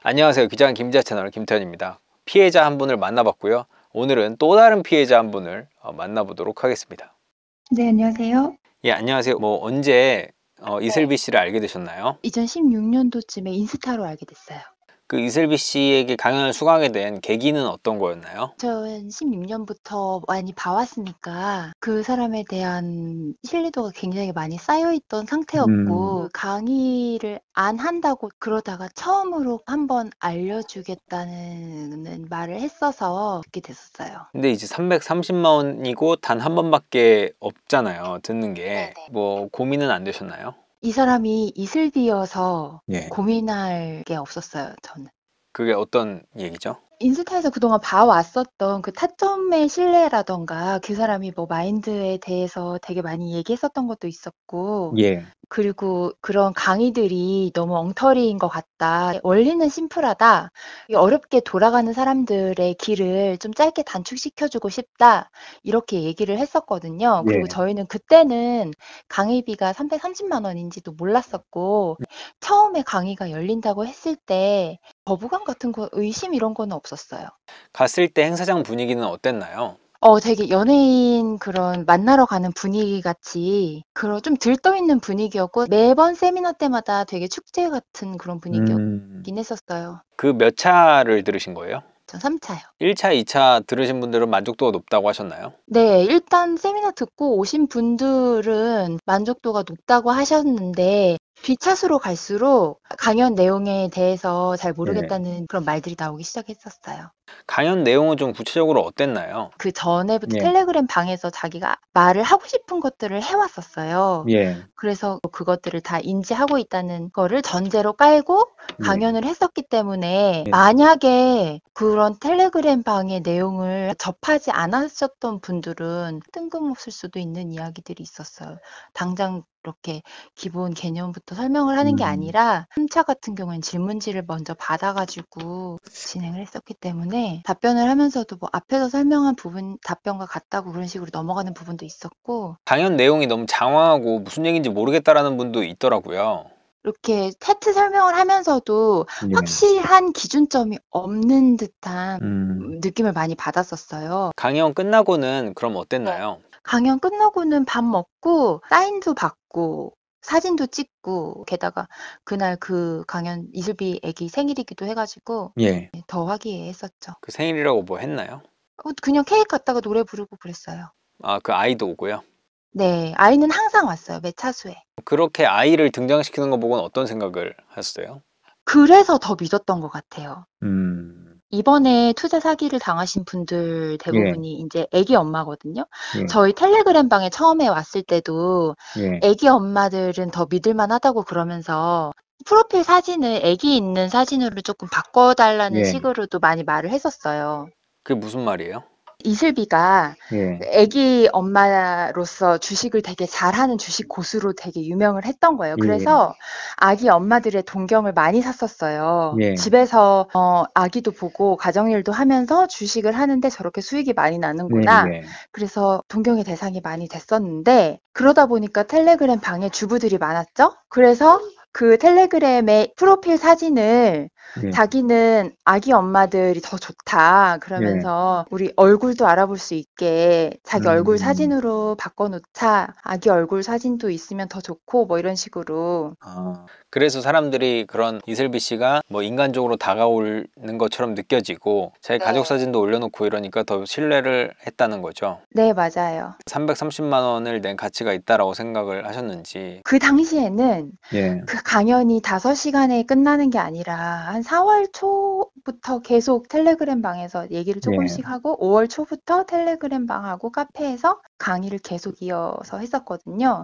안녕하세요. 기장 김지하 채널 김태현입니다. 피해자 한 분을 만나봤고요. 오늘은 또 다른 피해자 한 분을 만나보도록 하겠습니다. 네, 안녕하세요. 예, 안녕하세요. 언제 네. 이슬비 씨를 알게 되셨나요? 2016년도쯤에 인스타로 알게 됐어요. 그 이슬비 씨에게 강연을 수강하게 된 계기는 어떤 거였나요? 저는 16년부터 많이 봐왔으니까 그 사람에 대한 신뢰도가 굉장히 많이 쌓여있던 상태였고 강의를 안 한다고 그러다가 처음으로 한번 알려주겠다는 말을 했어서 듣게 됐었어요. 근데 이제 330만 원이고 단 한 번밖에 없잖아요. 듣는 게. 네네. 고민은 안 되셨나요? 이 사람이 이슬비여서 예. 고민할 게 없었어요, 저는. 그게 어떤 얘기죠? 인스타에서 그동안 봐왔었던 그 타점의 신뢰라던가 그 사람이 뭐 마인드에 대해서 되게 많이 얘기했었던 것도 있었고, 예. 그리고 그런 강의들이 너무 엉터리인 것 같다. 원리는 심플하다. 이 어렵게 돌아가는 사람들의 길을 좀 짧게 단축시켜주고 싶다. 이렇게 얘기를 했었거든요. 그리고 예. 저희는 그때는 강의비가 330만 원인지도 몰랐었고, 처음에 강의가 열린다고 했을 때 거부감 같은 거, 의심 이런 거는 없었어요. 갔을 때 행사장 분위기는 어땠나요? 되게 연예인 그런 만나러 가는 분위기 같이 그런 좀 들떠있는 분위기였고 매번 세미나 때마다 되게 축제 같은 그런 분위기였긴 했었어요. 그 몇 차를 들으신 거예요? 전 3차요. 1차, 2차 들으신 분들은 만족도가 높다고 하셨나요? 네, 일단 세미나 듣고 오신 분들은 만족도가 높다고 하셨는데 뒤차수로 갈수록 강연 내용에 대해서 잘 모르겠다는 그런 말들이 나오기 시작했었어요. 강연 내용은 좀 구체적으로 어땠나요? 그 전에부터 예. 텔레그램 방에서 자기가 말을 하고 싶은 것들을 해왔었어요. 예. 그래서 그것들을 다 인지하고 있다는 거를 전제로 깔고 강연을 했었기 때문에 만약에 그런 텔레그램 방의 내용을 접하지 않으셨던 분들은 뜬금없을 수도 있는 이야기들이 있었어요. 당장 이렇게 기본 개념부터 설명을 하는 게 아니라 3차 같은 경우에는 질문지를 먼저 받아가지고 진행을 했었기 때문에 답변을 하면서도 뭐 앞에서 설명한 부분 답변과 같다고 그런 식으로 넘어가는 부분도 있었고 강연 내용이 너무 장황하고 무슨 얘기인지 모르겠다라는 분도 있더라고요. 이렇게 차트 설명을 하면서도 확실한 기준점이 없는 듯한 느낌을 많이 받았었어요. 강연 끝나고는 그럼 네. 어땠나요? 강연 끝나고는 밥 먹고 사인도 받고 사진도 찍고 게다가 그날 그 강연 이슬비 애기 생일이기도 해가지고 예. 더 화기애애했었죠. 그 생일이라고 뭐 했나요? 그냥 케이크 갖다가 노래 부르고 그랬어요. 아, 그 아이도 오고요. 네, 아이는 항상 왔어요. 매 차수에. 그렇게 아이를 등장시키는 거 보고는 어떤 생각을 하셨어요? 그래서 더 믿었던 것 같아요. 이번에 투자 사기를 당하신 분들 대부분이 이제 애기 엄마거든요. 저희 텔레그램 방에 처음에 왔을 때도 애기 엄마들은 더 믿을만 하다고 그러면서 프로필 사진을 애기 있는 사진으로 조금 바꿔달라는 식으로도 많이 말을 했었어요. 그게 무슨 말이에요? 이슬비가 애기 엄마로서 주식을 되게 잘하는 주식 고수로 되게 유명을 했던 거예요. 그래서 아기 엄마들의 동경을 많이 샀었어요. 집에서 아기도 보고 가정일도 하면서 주식을 하는데 저렇게 수익이 많이 나는구나. 그래서 동경의 대상이 많이 됐었는데 그러다 보니까 텔레그램 방에 주부들이 많았죠. 그래서 그 텔레그램의 프로필 사진을 자기는 아기 엄마들이 더 좋다 그러면서 우리 얼굴도 알아볼 수 있게 자기 얼굴 사진으로 바꿔놓자. 아기 얼굴 사진도 있으면 더 좋고 뭐 이런 식으로. 그래서 사람들이 그런 이슬비 씨가 뭐 인간적으로 다가오는 것처럼 느껴지고 자기 가족 사진도 올려놓고 이러니까 더 신뢰를 했다는 거죠. 네, 맞아요. 330만 원을 낸 가치가 있다라고 생각을 하셨는지. 그 당시에는 그 강연이 5시간에 끝나는 게 아니라 한 4월 초부터 계속 텔레그램 방에서 얘기를 조금씩 하고 5월 초부터 텔레그램 방하고 카페에서 강의를 계속 이어서 했었거든요.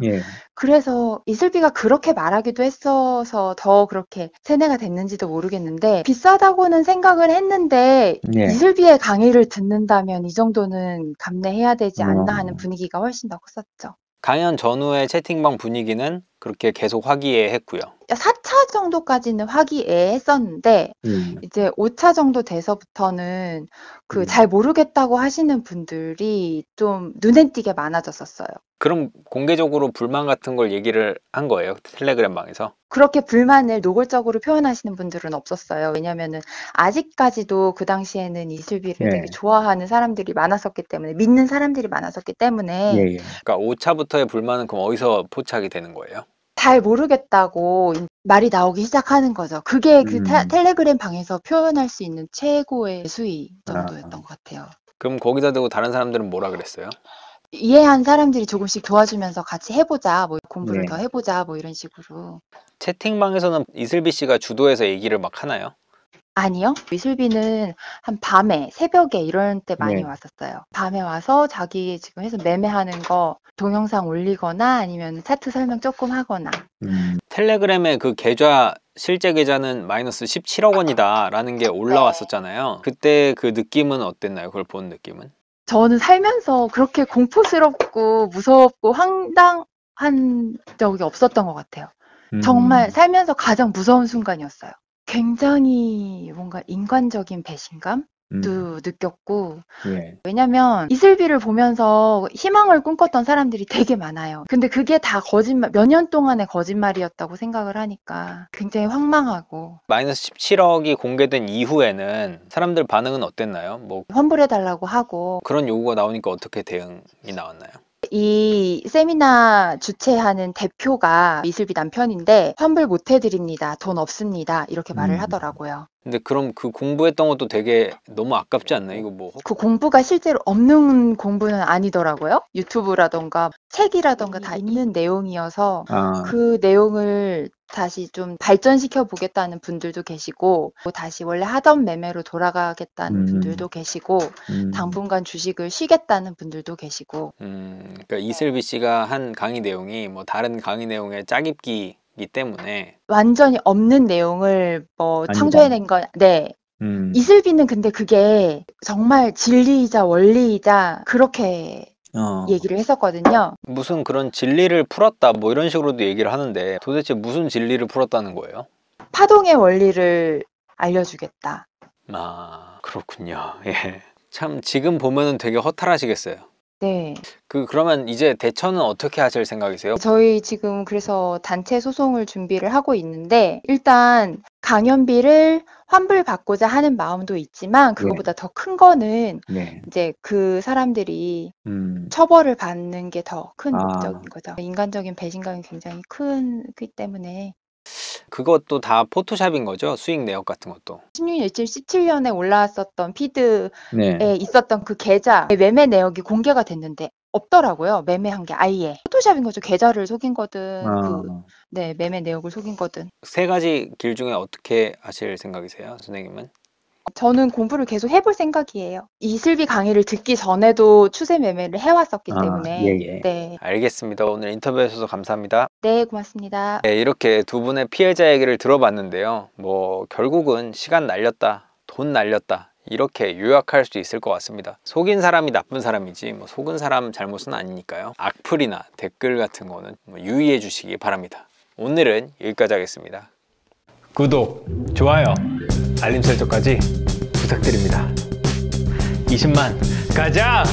그래서 이슬비가 그렇게 말하기도 했어서 더 그렇게 세뇌가 됐는지도 모르겠는데 비싸다고는 생각을 했는데 이슬비의 강의를 듣는다면 이 정도는 감내해야 되지 않나 하는 분위기가 훨씬 더 컸었죠. 강연 전후의 채팅방 분위기는 그렇게 계속 화기애애했고요. 4차 정도까지는 화기애애했었는데 이제 5차 정도 돼서부터는 그 잘 모르겠다고 하시는 분들이 좀 눈에 띄게 많아졌었어요. 그럼 공개적으로 불만 같은 걸 얘기를 한 거예요? 텔레그램 방에서? 그렇게 불만을 노골적으로 표현하시는 분들은 없었어요. 왜냐면은 아직까지도 그 당시에는 이슬비를 되게 좋아하는 사람들이 많았었기 때문에, 믿는 사람들이 많았었기 때문에. 그러니까 5차부터의 불만은 그럼 어디서 포착이 되는 거예요? 잘 모르겠다고 말이 나오기 시작하는 거죠. 그게 그 텔레그램 방에서 표현할 수 있는 최고의 수위 정도였던 것 같아요. 그럼 거기다 대고 다른 사람들은 뭐라 그랬어요? 이해한 사람들이 조금씩 도와주면서 같이 해보자, 뭐 공부를 더 해보자, 뭐 이런 식으로. 채팅방에서는 이슬비 씨가 주도해서 얘기를 막 하나요? 아니요. 이슬비는 한 밤에, 새벽에 이런 때 많이 왔었어요. 밤에 와서 자기 지금 해서 매매하는 거 동영상 올리거나 아니면 차트 설명 조금 하거나. 텔레그램의 그 계좌 실제 계좌는 마이너스 17억 원이다 라는 게 올라왔었잖아요. 그때 그 느낌은 어땠나요? 그걸 본 느낌은? 저는 살면서 그렇게 공포스럽고 무섭고 황당한 적이 없었던 것 같아요. 정말 살면서 가장 무서운 순간이었어요. 굉장히 뭔가 인간적인 배신감도 느꼈고, 왜냐면 이슬비를 보면서 희망을 꿈꿨던 사람들이 되게 많아요. 근데 그게 다 거짓말, 몇 년 동안의 거짓말이었다고 생각을 하니까 굉장히 황망하고. 마이너스 17억이 공개된 이후에는 사람들 반응은 어땠나요? 뭐 환불해달라고 하고. 그런 요구가 나오니까 어떻게 대응이 나왔나요? 이 세미나 주최하는 대표가 이슬비 남편인데, 환불 못 해드립니다, 돈 없습니다, 이렇게 말을 하더라고요. 근데 그럼 그 공부했던 것도 되게 너무 아깝지 않나요? 이거 뭐 그 공부가 실제로 없는 공부는 아니더라고요. 유튜브라던가 책이라던가 다 있는 내용이어서 그 내용을 다시 좀 발전시켜 보겠다는 분들도 계시고, 다시 원래 하던 매매로 돌아가겠다는 분들도 계시고, 당분간 주식을 쉬겠다는 분들도 계시고. 그러니까 이슬비 씨가 한 강의 내용이 뭐 다른 강의 내용의 짜깁기이기 때문에 완전히 없는 내용을 뭐 창조해낸 건, 이슬비는 근데 그게 정말 진리이자 원리이자 그렇게 얘기를 했었거든요. 무슨 그런 진리를 풀었다 뭐 이런 식으로도 얘기를 하는데, 도대체 무슨 진리를 풀었다는 거예요? 파동의 원리를 알려주겠다. 아, 그렇군요. 예. 참 지금 보면은 되게 허탈하시겠어요. 네. 그러면 이제 대처는 어떻게 하실 생각이세요? 저희 지금 그래서 단체 소송을 준비를 하고 있는데, 일단 강연비를 환불받고자 하는 마음도 있지만, 그거보다 더 큰 거는 이제 그 사람들이 처벌을 받는 게 더 큰 목적인 거죠. 인간적인 배신감이 굉장히 크기 때문에. 그것도 다 포토샵인 거죠? 수익 내역 같은 것도. 16년, 2017년에 올라왔었던 피드에 있었던 그 계좌 매매 내역이 공개가 됐는데 없더라고요. 매매한 게 아예. 포토샵인 거죠. 계좌를 속인 거든, 매매 내역을 속인 거든. 세 가지 길 중에 어떻게 하실 생각이세요, 선생님은? 저는 공부를 계속 해볼 생각이에요. 이슬비 강의를 듣기 전에도 추세 매매를 해왔었기 때문에. 네. 알겠습니다. 오늘 인터뷰해 주셔서 감사합니다. 네, 고맙습니다. 네, 이렇게 두 분의 피해자 얘기를 들어봤는데요. 뭐 결국은 시간 날렸다, 돈 날렸다, 이렇게 요약할 수 있을 것 같습니다. 속인 사람이 나쁜 사람이지 뭐 속은 사람 잘못은 아니니까요. 악플이나 댓글 같은 거는 유의해 주시기 바랍니다. 오늘은 여기까지 하겠습니다. 구독, 좋아요, 알림 설정까지 부탁드립니다. 20만 가자!